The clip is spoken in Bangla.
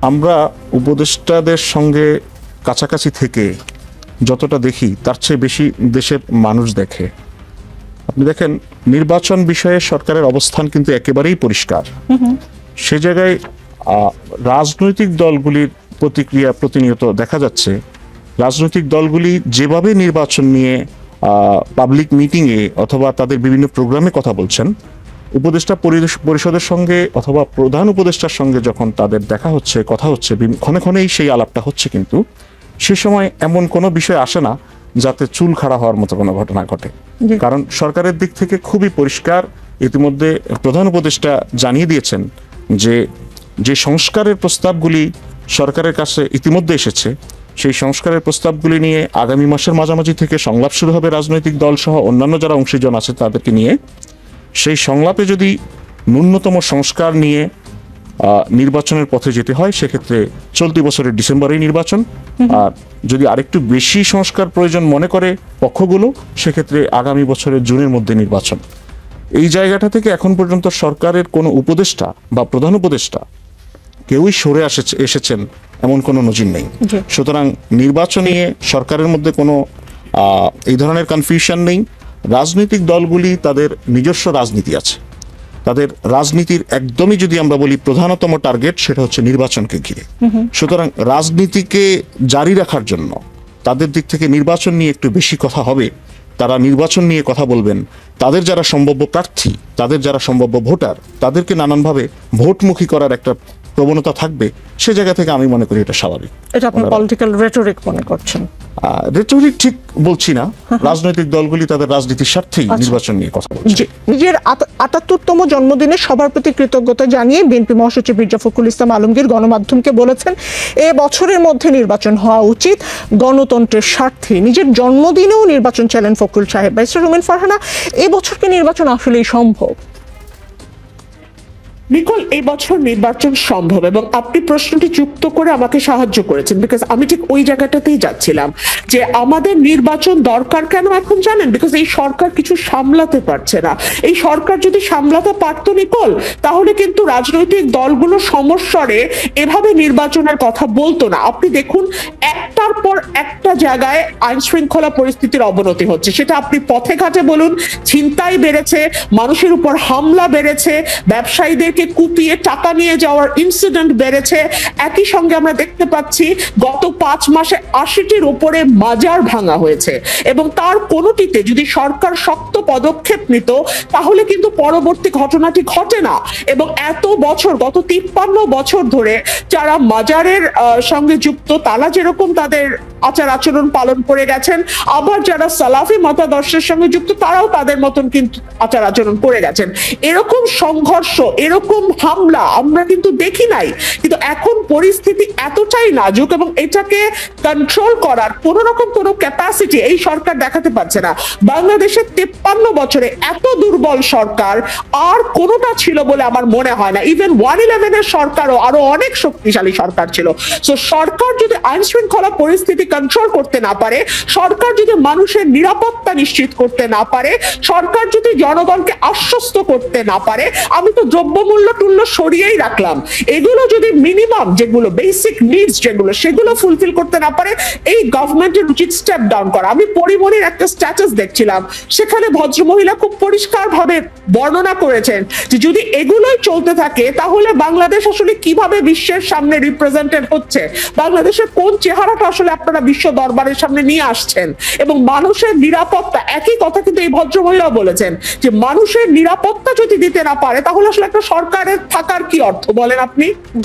আমরা উপদেষ্টাদের সঙ্গে কাছাকাছি থেকে যতটা দেখি তার চেয়ে বেশি দেশের মানুষ দেখে। আপনি দেখেন, নির্বাচন বিষয়ে সরকারের অবস্থান কিন্তু একেবারেই পরিষ্কার। সে জায়গায় রাজনৈতিক দলগুলির প্রতিক্রিয়া প্রতিনিয়ত দেখা যাচ্ছে। রাজনৈতিক দলগুলি যেভাবে নির্বাচন নিয়ে পাবলিক মিটিংয়ে অথবা তাদের বিভিন্ন প্রোগ্রামে কথা বলছেন, উপদেষ্টা পরিষদের সঙ্গে অথবা প্রধান উপদেষ্টার সঙ্গে যখন তাদের দেখা হচ্ছে, কথা হচ্ছে, ক্ষণে ক্ষণেই সেই আলাপটা হচ্ছে, কিন্তু সে সময় এমন কোনো বিষয় আসে না যাতে চুল খাড়া হওয়ার মতো কোনো ঘটনা ঘটে। কারণ সরকারের দিক থেকে খুবই পরিষ্কার, ইতিমধ্যে প্রধান উপদেষ্টা জানিয়ে দিয়েছেন যে যে সংস্কারের প্রস্তাবগুলি সরকারের কাছে ইতিমধ্যে এসেছে, সেই সংস্কারের প্রস্তাবগুলি নিয়ে আগামী মাসের মাঝামাঝি থেকে সংলাপ শুরু হবে রাজনৈতিক দল সহ অন্যান্য যারা অংশীজন আছে তাদেরকে নিয়ে। সেই সংলাপে যদি ন্যূনতম সংস্কার নিয়ে নির্বাচনের পথে যেতে হয়, সেক্ষেত্রে চলতি বছরের ডিসেম্বরেই নির্বাচন। আর যদি আরেকটু বেশি সংস্কার প্রয়োজন মনে করে পক্ষগুলো, সেক্ষেত্রে আগামী বছরের জুনের মধ্যে নির্বাচন। এই জায়গাটা থেকে এখন পর্যন্ত সরকারের কোনো উপদেষ্টা বা প্রধান উপদেষ্টা কেউই সরে এসেছেন এমন কোনো নজির নেই। সুতরাং নির্বাচন নিয়ে সরকারের মধ্যে কোনো এই ধরনের কনফিউশন নেই। রাজনৈতিক দলগুলি তাদের নিজস্ব রাজনীতি আছে, তাদের রাজনীতির একদমই যদি আমরা বলি প্রধানতম টার্গেট সেটা হচ্ছে নির্বাচনকে ঘিরে। সুতরাং রাজনীতিকে জারি রাখার জন্য তাদের দিক থেকে নির্বাচন নিয়ে একটু বেশি কথা হবে। তারা নির্বাচন নিয়ে কথা বলবেন, তাদের যারা সম্ভাব্য প্রার্থী, তাদের যারা সম্ভাব্য ভোটার, তাদেরকে নানানভাবে ভোটমুখী করার একটা প্রবণতা থাকবে। সে জায়গা থেকে আমি মনে করি এটা স্বাভাবিক। এটা আপনি পলিটিক্যাল রেটরিক মনে করছেন? রেটরিক ঠিক বলছি না, রাজনৈতিক দলগুলি তাদের রাজনীতির স্বার্থেই নির্বাচন নিয়ে কথা বলছে। নিজের ৭৮তম জন্মদিনে সবার প্রতি কৃতজ্ঞতা জানিয়ে বিএনপি মহাসচিব মির্জা ফখরুল ইসলাম আলমগীর গণমাধ্যমকে বলেছেন এ বছরের মধ্যে নির্বাচন হওয়া উচিত গণতন্ত্রের স্বার্থে। নিজের জন্মদিনেও নির্বাচন চাইলেন ফখরুল সাহেব। ব্যারিস্টার রুমিন ফারহানা, এবছর কি নির্বাচন আসলেই সম্ভব? নিকোল, এই বছর নির্বাচন সম্ভব, এবং আপনি প্রশ্নটি যুক্ত করে আমাকে সাহায্য করেছেন, বিকজ আমি ঠিক ওই জায়গাটাতেই যাচ্ছিলাম যে আমাদের নির্বাচন দরকার কেন এখন জানেন? বিকজ এই সরকার কিছু সামলাতে পারছে না। এই সরকার যদি সামলাতে পারতো নিকোল, তাহলে কিন্তু রাজনৈতিক দলগুলো সমস্বরে এভাবে নির্বাচনের কথা বলতো না। আপনি দেখুন, একটার পর একটা জায়গায় আইন শৃঙ্খলা পরিস্থিতির অবনতি হচ্ছে। সেটা আপনি পথে ঘাটে বলুন, ছিনতাই বেড়েছে, মানুষের উপর হামলা বেড়েছে, ব্যবসায়ীদের কুপিয়ে টাকা নিয়ে যাওয়ার ইনসিডেন্ট বেড়েছে। একই সঙ্গে আমরা দেখতে পাচ্ছি গত ৫ মাসে ৮০টির উপরে মাজার ভাঙা হয়েছে, এবং তার কোনোটিতে যদি সরকার শক্ত পদক্ষেপ নিত তাহলে কিন্তু পরবর্তী ঘটনাটি ঘটে না। এবং এত বছর, গত ৫৩ বছর ধরে যারা মাজারের সঙ্গে যুক্ত, তারা যেরকম তাদের আচার আচরণ পালন করে গেছেন, আবার যারা সালাফি মতাদর্শের সঙ্গে যুক্ত তারাও তাদের মতন কিন্তু আচার আচরণ করে গেছেন। এরকম সংঘর্ষ, এরকম হামলা আমরা কিন্তু দেখি নাই। কিন্তু এখন পরিস্থিতি এতটাই নাজুক এবং এটাকে কন্ট্রোল করার কোন রকম কোনো ক্যাপাসিটি এই সরকার দেখাতে পারছে না। বাংলাদেশের ৫৩ বছরে এত দুর্বল সরকার আর কোনোটা ছিল বলে আমার মনে হয় না। ইভেন 111 এর সরকারও আরো অনেক শক্তিশালী সরকার ছিল। সো সরকার যদি আইন শৃঙ্খলা পরিস্থিতি কন্ট্রোল করতে না পারে, সরকার যদি মানুষের নিরাপত্তা নিশ্চিত করতে না পারে, সরকার যদি জনগণকে আশ্বস্ত করতে না পারে, আমি তো দ্রব্যমূল্য টুল্য সরিয়েই রাখলাম, এগুলো যদি মিনিমাম যেগুলো বেসিক নিডস যেগুলো সেগুলো ফুলফিল করতে না পারে, এই গভর্নমেন্টের উচিত স্টেপ ডাউন করা। আমি পরিমণির একটা স্ট্যাটাস দেখছিলাম, সেখানে ভদ্রমহিলা খুব পরিষ্কার ভাবে বর্ণনা করেছেন যে যদি এগুলোই চলতে থাকে তাহলে বাংলাদেশ আসলে কিভাবে বিশ্বের সামনে রিপ্রেজেন্টেড হচ্ছে, বাংলাদেশের কোন চেহারাটা আসলে আপনারা বিশ্ব দরবারের সামনে নিয়ে আসছেন। এবং মানুষের নিরাপত্তা, একই কথা কিন্তু এই ভদ্রমহিলাও বলেছেন যে মানুষের নিরাপত্তা যদি দিতে না পারে তাহলে আসলে একটা সরকারের থাকার কি অর্থ বলেন আপনি?